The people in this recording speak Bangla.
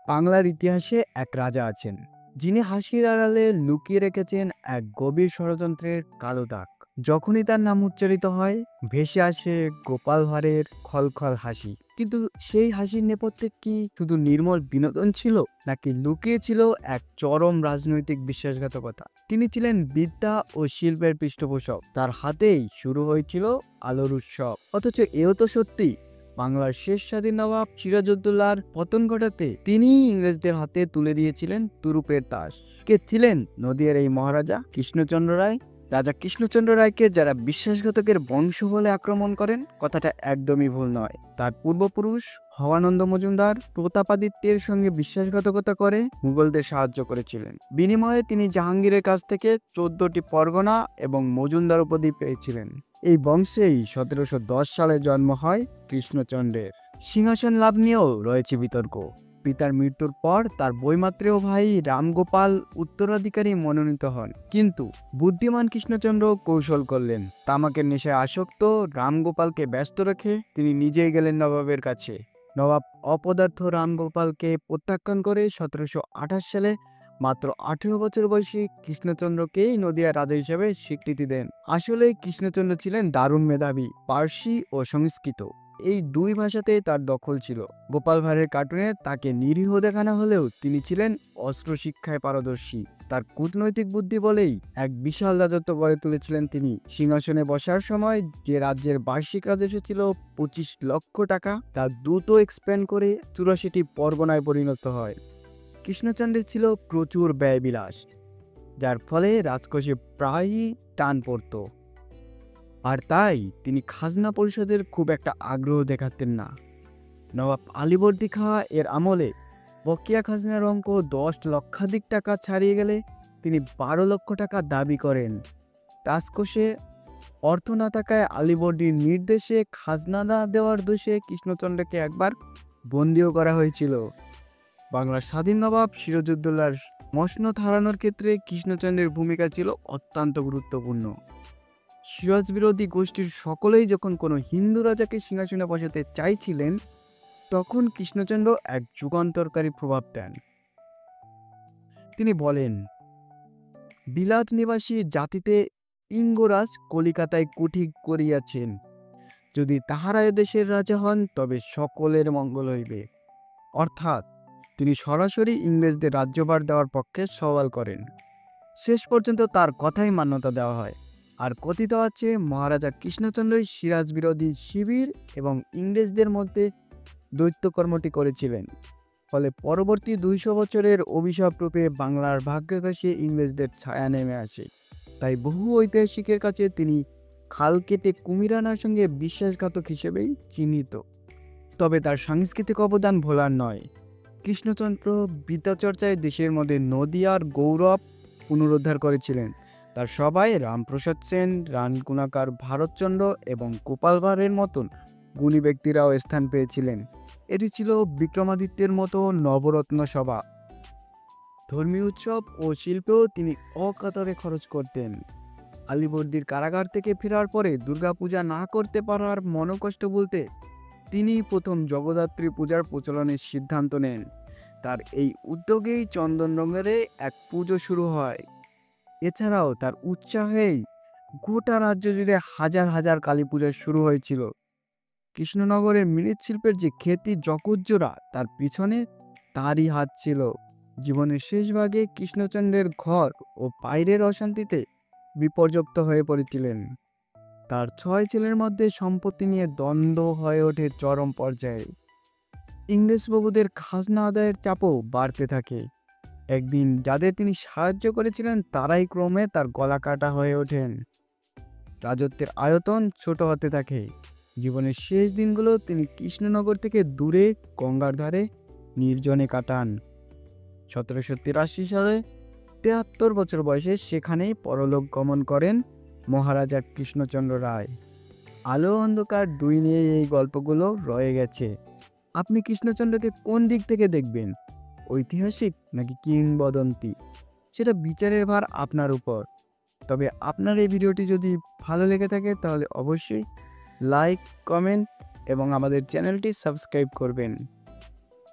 বাংলার ইতিহাসে এক রাজা আছেন, যিনি হাসির আড়ালে লুকিয়ে রেখেছেন এক গভীর ষড়যন্ত্রের কালো দাগ। যখনই তার নাম উচ্চারিত হয়, ভেসে আসে গোপাল ভাঁড়ের খলখল হাসি। কিন্তু সেই হাসির নেপথ্যে কি শুধু নির্মল বিনোদন ছিল, নাকি লুকিয়ে ছিল এক চরম রাজনৈতিক বিশ্বাসঘাতকতা? তিনি ছিলেন বিদ্যা ও শিল্পের পৃষ্ঠপোষক, তার হাতেই শুরু হয়েছিল আলোর উৎসব। অথচ এও তো সত্যি, বাংলার শেষ স্বাধীন নবাব সিরাজউদ্দৌলার পতন ঘটাতে তিনি ইংরেজদের হাতে তুলে দিয়েছিলেন তুরুপের তাস। কে ছিলেন নদিয়ার এই মহারাজা কৃষ্ণচন্দ্র রায়? রাজা কৃষ্ণচন্দ্র রায়কে যারা বিশ্বাসঘাতকের বংশ বলে আক্রমণ করেন, কথাটা একদমই ভুল নয়। তার পূর্বপুরুষ ভবানন্দ মজুমদার প্রতাপাদিত্যের সঙ্গে বিশ্বাসঘাতকতা করে মুঘলদের সাহায্য করেছিলেন। বিনিময়ে তিনি জাহাঙ্গীরের কাছ থেকে 14টি পরগনা এবং মজুমদার উপাধি পেয়েছিলেন। এই বংশেই 1710 সালে জন্ম হয় কৃষ্ণচন্দ্রের। সিংহাসন লাভ নিয়েও রয়েছে বিতর্ক। পিতার মৃত্যুর পর তার বৈমাত্রেয় ভাই রামগোপাল উত্তরাধিকারী মনোনীত হন, কিন্তু বুদ্ধিমান কৃষ্ণচন্দ্র কৌশল করলেন। তামাকের নেশায় আসক্ত রামগোপালকে ব্যস্ত রেখে তিনি নিজেই গেলেন নবাবের কাছে। নবাব অপদার্থ রামগোপালকে প্রত্যাখ্যান করে 1728 সালে মাত্র 18 বছর বয়সী কৃষ্ণচন্দ্রকেই নদিয়ার রাজা হিসেবে স্বীকৃতি দেন। আসলে কৃষ্ণচন্দ্র ছিলেন দারুণ মেধাবী, পার্সি ও সংস্কৃত এই দুই ভাষাতেই তার দখল ছিল। গোপাল ভাঁড়ের কার্টুনে তাকে নিরীহ দেখানো হলেও তিনি ছিলেন অস্ত্র শিক্ষায় পারদর্শী। তার কূটনৈতিক বুদ্ধি বলেই এক বিশাল রাজত্ব গড়ে তুলেছিলেন তিনি। সিংহাসনে বসার সময় যে রাজ্যের বার্ষিক রাজস্ব ছিল 25 লক্ষ টাকা, তা দ্রুত এক্সপ্যান্ড করে 84টি পরগনায় পরিণত হয়। কৃষ্ণচন্দ্রের ছিল প্রচুর ব্যয়বিলাস, যার ফলে রাজকোষে প্রায়ই টান পড়ত। আর তাই তিনি খাজনা পরিষদের খুব একটা আগ্রহ দেখাতেন না। নবাব আলীবর্দী খাঁ এর আমলে বকেয়া খাজনার অঙ্ক 10 লক্ষাধিক টাকা ছাড়িয়ে গেলে তিনি 12 লক্ষ টাকা দাবি করেন। রাজকোষে অর্থ না থাকায় আলীবর্দীর নির্দেশে খাজনা না দেওয়ার দোষে কৃষ্ণচন্দ্রকে একবার বন্দিও করা হয়েছিল। বাংলার স্বাধীন নবাব সিরাজউদ্দৌলার মসনদ হারানোর ক্ষেত্রে কৃষ্ণচন্দ্রের ভূমিকা ছিল অত্যন্ত গুরুত্বপূর্ণ। সিরাজ বিরোধী গোষ্ঠীর সকলেই যখন কোনো হিন্দু রাজাকে সিংহাসনে বসাতে চাইছিলেন, তখন কৃষ্ণচন্দ্র এক যুগান্তরকারী প্রভাব দেন। তিনি বলেন, বিলাত নিবাসী জাতিতে ইঙ্গরাজ কলিকাতায় কুঠি করিয়াছেন, যদি তাহারা এদেশের রাজা হন তবে সকলের মঙ্গল হইবে। অর্থাৎ তিনি সরাসরি ইংরেজদের রাজ্যভার দেওয়ার পক্ষে সওয়াল করেন। শেষ পর্যন্ত তার কথাই মান্যতা দেওয়া হয়। আর কথিত আছে, মহারাজা কৃষ্ণচন্দ্রই সিরাজ বিরোধী শিবির এবং ইংরেজদের মধ্যে দৈত্যকর্মটি করেছিলেন। ফলে পরবর্তী 200 বছরের অভিশাপ রূপে বাংলার ভাগ্যাকাশে ইংরেজদের ছায়া নেমে আসে। তাই বহু ঐতিহাসিকের কাছে তিনি খাল কেটে কুমির আনার সঙ্গে বিশ্বাসঘাতক হিসেবেই চিহ্নিত। তবে তার সাংস্কৃতিক অবদান ভোলার নয়। কৃষ্ণচন্দ্র বিদ্যাচর্চায় দেশের মধ্যে নদিয়ার গৌরব পুনরুদ্ধার করেছিলেন। তার সবাই রামপ্রসাদ সেন, রানগুণাকার ভারতচন্দ্র এবং গোপাল ভাঁড়ের মতন গুণী ব্যক্তিরাও স্থান পেয়েছিলেন। এটি ছিল বিক্রমাদিত্যের মতো নবরত্ন সভা। ধর্মীয় উৎসব ও শিল্পেও তিনি অকাতরে খরচ করতেন। আলীবর্দীর কারাগার থেকে ফেরার পরে দুর্গাপূজা না করতে পারার মনোকষ্ট বলতে তিনি প্রথম জগদ্ধাত্রী পূজার প্রচলনের সিদ্ধান্ত নেন। তার এই উদ্যোগেই চন্দননগরে এক পুজো শুরু হয়। এছাড়াও তার উৎসাহেই গোটা রাজ্য জুড়ে হাজার হাজার কালী পূজা শুরু হয়েছিল। কৃষ্ণনগরের মৃৎশিল্পের যে খ্যাতি জগজ্জোড়া, তার পিছনে তারই হাত ছিল। জীবনের শেষ ভাগে কৃষ্ণচন্দ্রের ঘর ও বাইরের অশান্তিতে বিপর্যস্ত হয়ে পড়েছিলেন। তার 6 ছেলের মধ্যে সম্পত্তি নিয়ে দ্বন্দ্ব হয়ে ওঠে চরম পর্যায়ে। ইংরেজবাবুদের খাজনা আদায়ের চাপও বাড়তে থাকে। একদিন যাদের তিনি সাহায্য করেছিলেন তারাই ক্রমে তার গলা কাটা হয়ে ওঠেন। রাজত্বের আয়তন ছোট হতে থাকে। জীবনের শেষ দিনগুলো তিনি কৃষ্ণনগর থেকে দূরে গঙ্গার ধারে নির্জনে কাটান। 1783 সালে 73 বছর বয়সে সেখানেই পরলোক গমন করেন মহারাজা কৃষ্ণচন্দ্র রায়। আলো অন্ধকার দুই নিয়ে এই গল্পগুলো রয়ে গেছে। আপনি কৃষ্ণচন্দ্রকে কোন দিক থেকে দেখবেন, ঐতিহাসিক নাকি কিংবদন্তি, সেটা বিচারের ভার আপনার উপর। তবে আপনার এই ভিডিওটি যদি ভালো লেগে থাকে তাহলে অবশ্যই লাইক, কমেন্ট এবং আমাদের চ্যানেলটি সাবস্ক্রাইব করবেন।